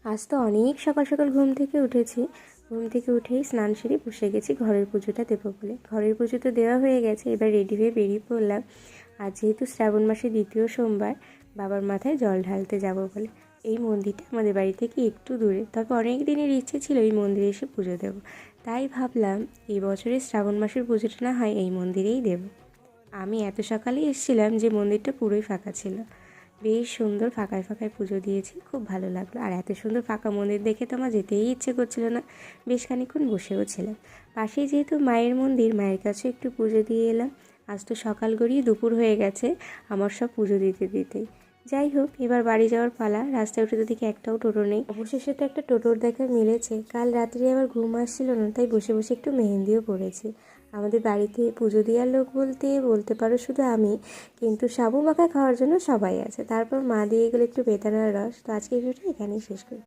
আজ তো অনেক সকাল সকাল ঘুম থেকে উঠেছি। ঘুম থেকে উঠেই স্নান সেরে বসে গেছি ঘরের পুজোটা দেবো বলে। ঘরের পুজো তো দেওয়া হয়ে গেছে, এবার রেডি হয়ে বেরিয়ে পড়লাম। আর যেহেতু শ্রাবণ মাসের দ্বিতীয় সোমবার, বাবার মাথায় জল ঢালতে যাব বলে। এই মন্দিরটা আমাদের বাড়ি থেকে একটু দূরে, তবে অনেক দিনের ইচ্ছে ছিল এই মন্দিরে এসে পুজো দেবো। তাই ভাবলাম এই বছরের শ্রাবণ মাসের পুজোটা না হয় এই মন্দিরেই দেবো। আমি এত সকালেই এসেছিলাম যে মন্দিরটা পুরোই ফাঁকা ছিল। বেশ সুন্দর ফাঁকায় ফাঁকায় পুজো দিয়েছি, খুব ভালো লাগলো। আর এত সুন্দর ফাঁকা মন্দির দেখে তো আমার যেতেই ইচ্ছে করছিল না। বেশ খানিকক্ষণ বসেও ছিলাম। পাশেই যেহেতু মায়ের মন্দির, মায়ের কাছে একটু পুজো দিয়ে এলাম। আজ তো সকাল গড়িয়ে দুপুর হয়ে গেছে আমার সব পুজো দিতে দিতেই। যাই হোক, এবার বাড়ি যাওয়ার পালা। রাস্তায় উঠে তো দেখি একটাও টোটো নেই। অবশেষে তো একটা টোটোর দেখা মিলেছে। কাল রাত্রে আমার ঘুম আসছিল না, তাই বসে বসে একটু মেহেন্দিও পড়েছি। আমাদের বাড়িতে পুজো দেওয়ার লোক বলতে পারো শুধু আমি, কিন্তু সাবু মাখা খাওয়ার জন্য সবাই আছে। তারপর মা দিয়ে গেলো একটু বেদানার রস। তো আজকের ভিডিওটা এখানেই শেষ করি।